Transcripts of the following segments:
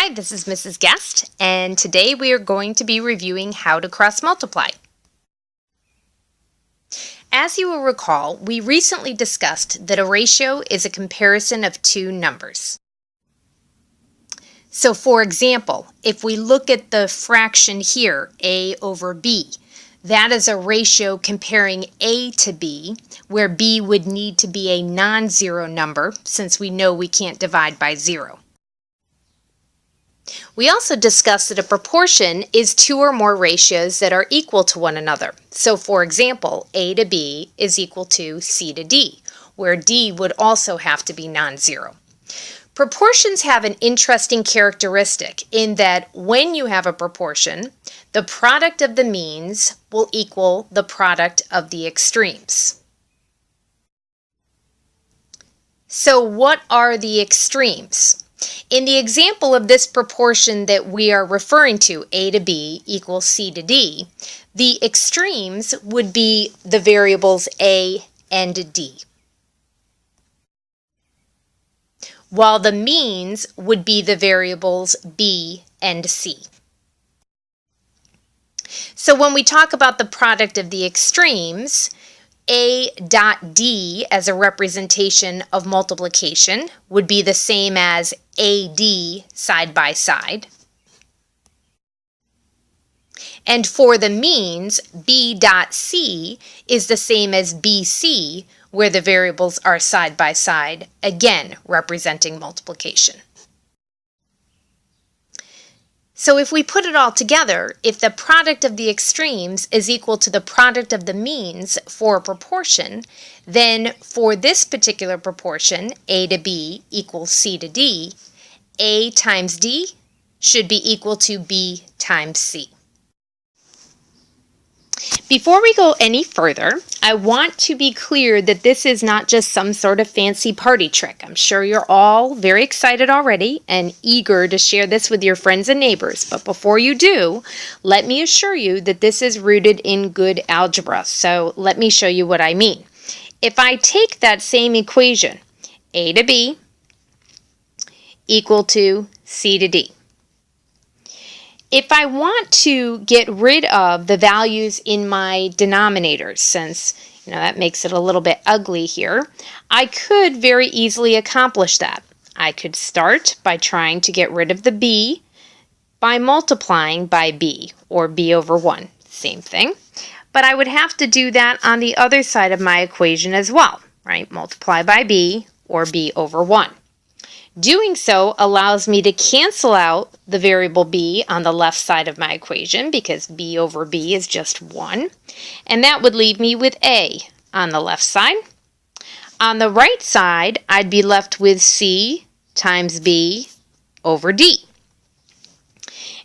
Hi, this is Mrs. Guest, and today we are going to be reviewing how to cross-multiply. As you will recall, we recently discussed that a ratio is a comparison of two numbers. So for example, if we look at the fraction here, a over b, that is a ratio comparing a to b, where b would need to be a non-zero number since we know we can't divide by 0. We also discussed that a proportion is two or more ratios that are equal to one another. So for example, a to b is equal to c to d, where d would also have to be non-zero. Proportions have an interesting characteristic in that when you have a proportion, the product of the means will equal the product of the extremes. So what are the extremes? In the example of this proportion that we are referring to, a to b equals c to d, the extremes would be the variables a and d, while the means would be the variables b and c. So when we talk about the product of the extremes, a dot d as a representation of multiplication would be the same as AD side by side. And for the means, b dot c is the same as BC, where the variables are side by side, again representing multiplication. So if we put it all together, if the product of the extremes is equal to the product of the means for a proportion, then for this particular proportion, a to b equals c to d, a times d should be equal to b times c. Before we go any further, I want to be clear that this is not just some sort of fancy party trick. I'm sure you're all very excited already and eager to share this with your friends and neighbors. But before you do, let me assure you that this is rooted in good algebra. So let me show you what I mean. If I take that same equation, a to b equal to c to d. If I want to get rid of the values in my denominators, since that makes it a little bit ugly here, I could very easily accomplish that. I could start by trying to get rid of the b by multiplying by b, or b over 1, same thing. But I would have to do that on the other side of my equation as well, right? Multiply by b, or b over 1. Doing so allows me to cancel out the variable b on the left side of my equation because b over b is just 1. And that would leave me with a on the left side. On the right side, I'd be left with c times b over d.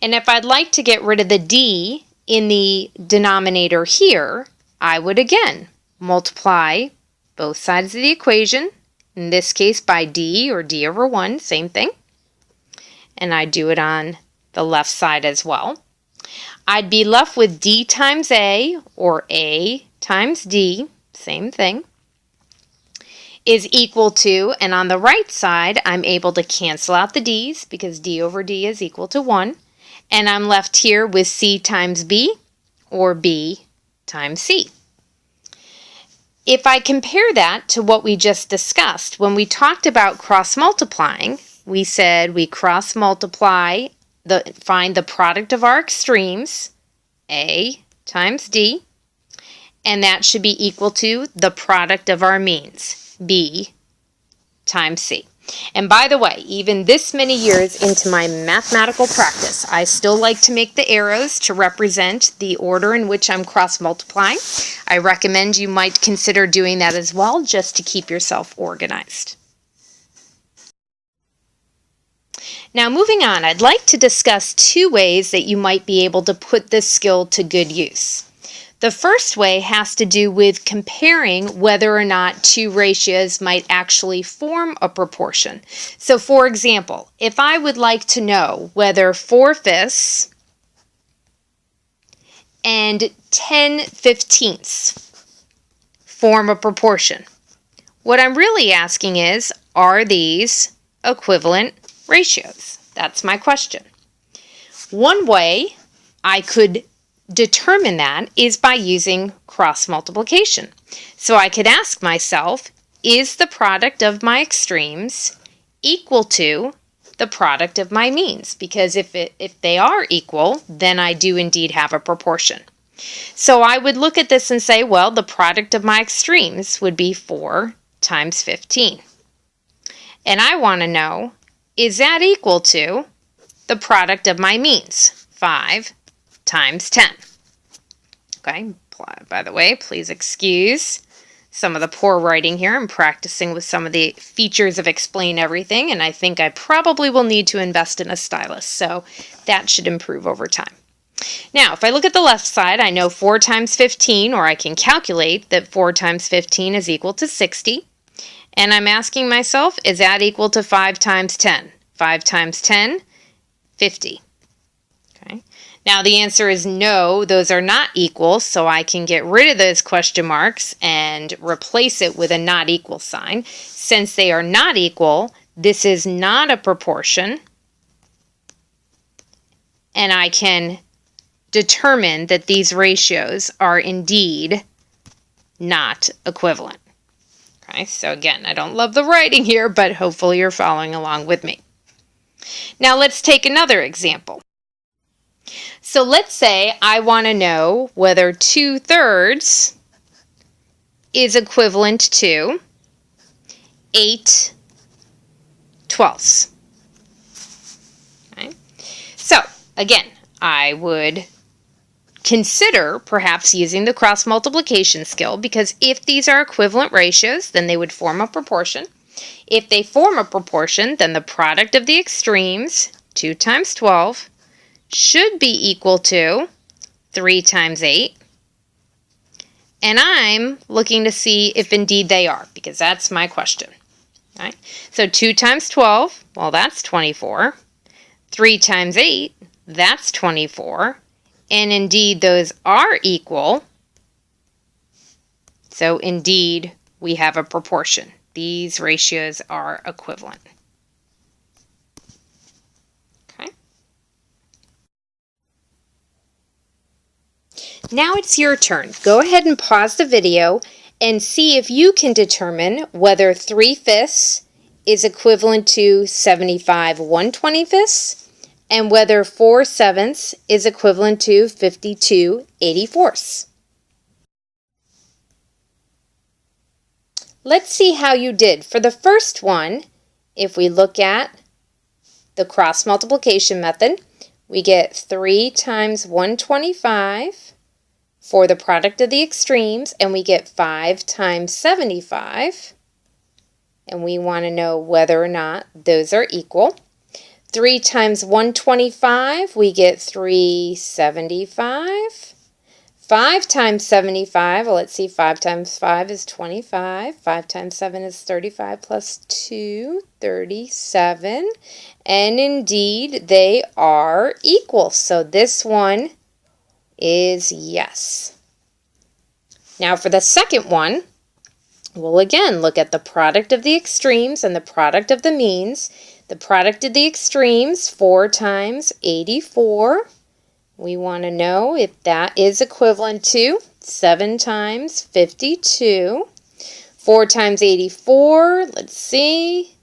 And if I'd like to get rid of the d in the denominator here, I would again multiply both sides of the equation, in this case by d, or d over 1, same thing. And I do it on the left side as well. I'd be left with d times a, or a times d, same thing, is equal to, and on the right side, I'm able to cancel out the d's because d over d is equal to 1. And I'm left here with c times b, or b times c. If I compare that to what we just discussed, when we talked about cross-multiplying, we said we cross-multiply, find the product of our extremes, a times d, and that should be equal to the product of our means, b times c. And by the way, even this many years into my mathematical practice, I still like to make the arrows to represent the order in which I'm cross-multiplying. I recommend you might consider doing that as well, just to keep yourself organized. Now moving on, I'd like to discuss two ways that you might be able to put this skill to good use. The first way has to do with comparing whether or not two ratios might actually form a proportion. So for example, if I would like to know whether 4/5 and 10/15 form a proportion, what I'm really asking is, are these equivalent ratios? That's my question. One way I could determine that is by using cross multiplication. So I could ask myself, is the product of my extremes equal to the product of my means? Because if they are equal, then I do indeed have a proportion. So I would look at this and say, well, the product of my extremes would be 4 times 15. And I want to know, is that equal to the product of my means, 5 times 10? Okay, by the way, please excuse some of the poor writing here. I'm practicing with some of the features of Explain Everything, and I think I probably will need to invest in a stylus, so that should improve over time. Now, if I look at the left side, I know 4 times 15, or I can calculate that 4 times 15 is equal to 60. And I'm asking myself, is that equal to 5 times 10? 5 times 10, 50. Okay. Now, the answer is no, those are not equal, so I can get rid of those question marks and replace it with a not equal sign. Since they are not equal, this is not a proportion, and I can determine that these ratios are indeed not equivalent. Okay, so again, I don't love the writing here, but hopefully you're following along with me. Now let's take another example. So let's say I want to know whether 2/3 is equivalent to 8/12. Okay. So again, I would consider perhaps using the cross multiplication skill, because if these are equivalent ratios, then they would form a proportion. If they form a proportion, then the product of the extremes, 2 times 12, should be equal to 3 times 8. And I'm looking to see if indeed they are, because that's my question. All right? So 2 times 12, well, that's 24. 3 times 8, that's 24. And indeed, those are equal. So indeed, we have a proportion. These ratios are equivalent. Okay. Now it's your turn. Go ahead and pause the video and see if you can determine whether 3/5 is equivalent to 75 1/25 and whether 4/7 is equivalent to 52 84. Let's see how you did. For the first one, if we look at the cross multiplication method, we get 3 times 125 for the product of the extremes, and we get 5 times 75, and we want to know whether or not those are equal. 3 times 125, we get 375. 5 times 75, well, let's see, 5 times 5 is 25. 5 times 7 is 35 plus 2, 37. And indeed, they are equal. So this one is yes. Now for the second one, we'll again look at the product of the extremes and the product of the means. The product of the extremes, 4 times 84. We want to know if that is equivalent to 7 times 52. 4 times 84, let's see.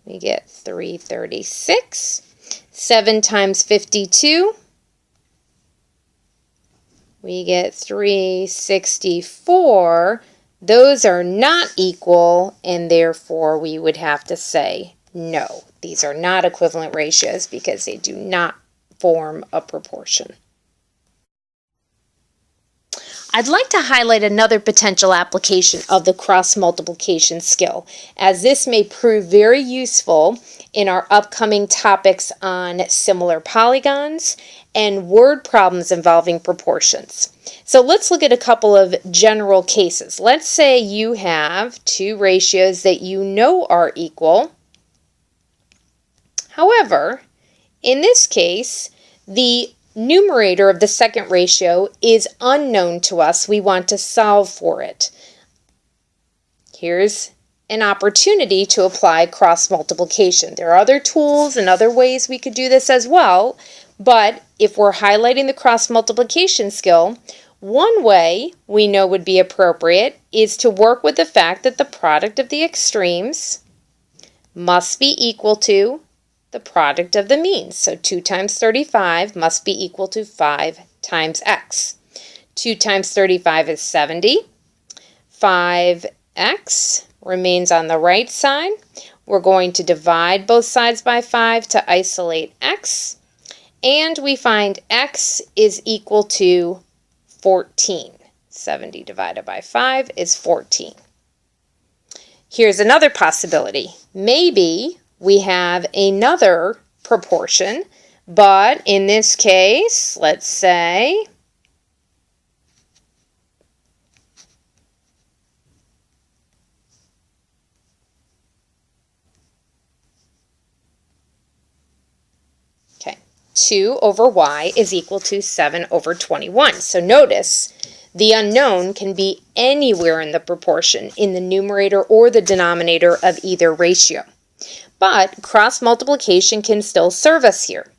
We get 336. 7 times 52. We get 364. Those are not equal, and therefore we would have to say no. These are not equivalent ratios because they do not form a proportion. I'd like to highlight another potential application of the cross multiplication skill, as this may prove very useful in our upcoming topics on similar polygons and word problems involving proportions. So let's look at a couple of general cases. Let's say you have two ratios that you know are equal. However, in this case, the numerator of the second ratio is unknown to us. We want to solve for it. Here's an opportunity to apply cross multiplication. There are other tools and other ways we could do this as well, but if we're highlighting the cross multiplication skill, one way we know would be appropriate is to work with the fact that the product of the extremes must be equal to the product of the means. So 2 times 35 must be equal to 5 times x. 2 times 35 is 70. 5x remains on the right side. We're going to divide both sides by 5 to isolate x. And we find x is equal to 14. 70 divided by 5 is 14. Here's another possibility. Maybe we have another proportion, but in this case, let's say okay, 2 over y is equal to 7 over 21. So notice the unknown can be anywhere in the proportion, in the numerator or the denominator of either ratio. But cross multiplication can still serve us here.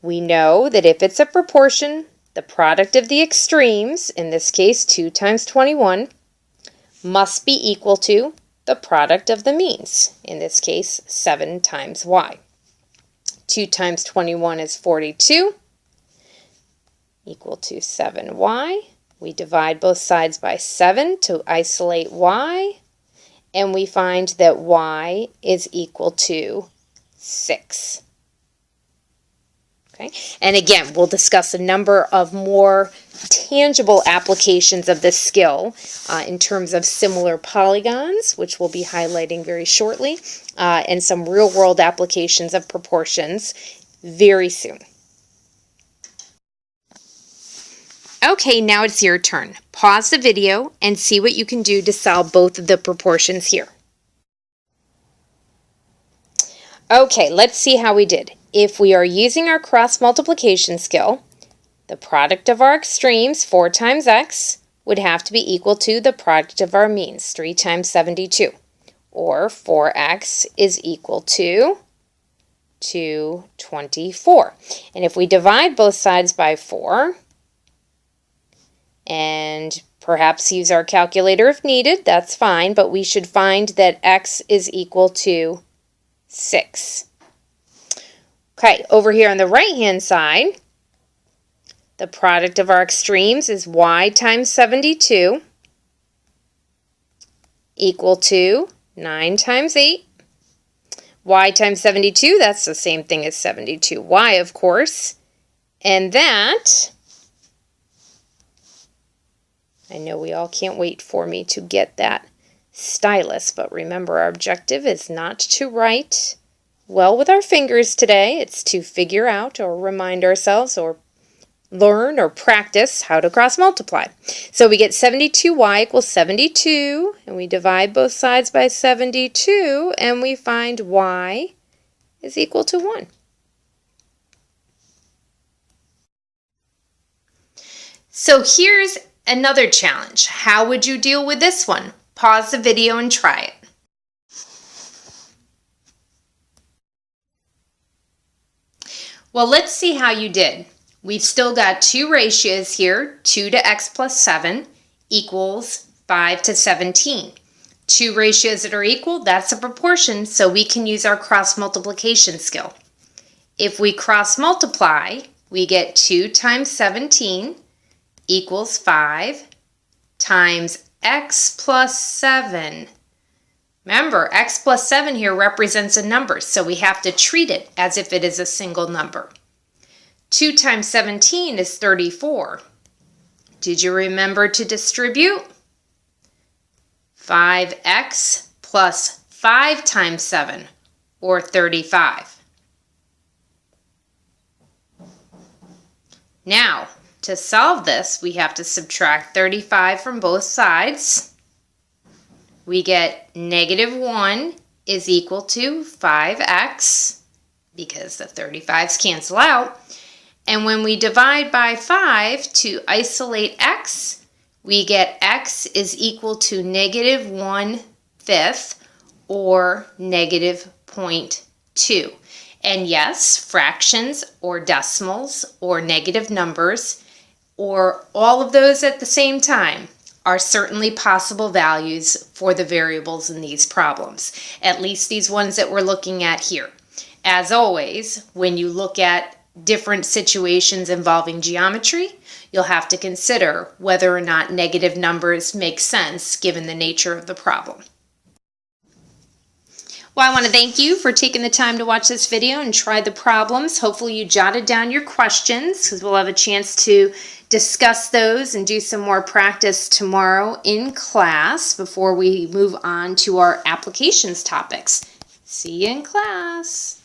We know that if it's a proportion, the product of the extremes, in this case 2 times 21, must be equal to the product of the means, in this case 7 times y. 2 times 21 is 42, equal to 7y. We divide both sides by 7 to isolate y, and we find that y is equal to 6. Okay, and again, we'll discuss a number of more tangible applications of this skill in terms of similar polygons, which we'll be highlighting very shortly, and some real-world applications of proportions very soon. Okay, now it's your turn. Pause the video and see what you can do to solve both of the proportions here. Okay, let's see how we did. If we are using our cross multiplication skill, the product of our extremes, 4 times x, would have to be equal to the product of our means, 3 times 72. Or 4x is equal to 224. And if we divide both sides by 4, and perhaps use our calculator if needed, that's fine, but we should find that x is equal to 6. Okay, over here on the right-hand side, the product of our extremes is y times 72 equal to 9 times 8. Y times 72, that's the same thing as 72y, of course. And that, I know we all can't wait for me to get that stylus, but remember our objective is not to write well with our fingers today. It's to figure out or remind ourselves or learn or practice how to cross multiply. So we get 72y equals 72, and we divide both sides by 72, and we find y is equal to 1. So here's another challenge. How would you deal with this one? Pause the video and try it. Well, let's see how you did. We've still got two ratios here. 2 to x plus 7 equals 5 to 17. Two ratios that are equal, that's a proportion, so we can use our cross multiplication skill. If we cross multiply, we get 2 times 17 equals 5 times x plus 7. Remember, x plus 7 here represents a number, so we have to treat it as if it is a single number. 2 times 17 is 34. Did you remember to distribute? 5x plus 5 times 7, or 35. Now, to solve this, we have to subtract 35 from both sides. We get -1 is equal to 5x, because the 35's cancel out. And when we divide by 5 to isolate x, we get x is equal to -1/5, or negative 0.2. And yes, fractions or decimals or negative numbers or all of those at the same time are certainly possible values for the variables in these problems, at least these ones that we're looking at here. As always, when you look at different situations involving geometry, you'll have to consider whether or not negative numbers make sense given the nature of the problem. Well, I want to thank you for taking the time to watch this video and try the problems. Hopefully you jotted down your questions because we'll have a chance to discuss those and do some more practice tomorrow in class before we move on to our applications topics. See you in class.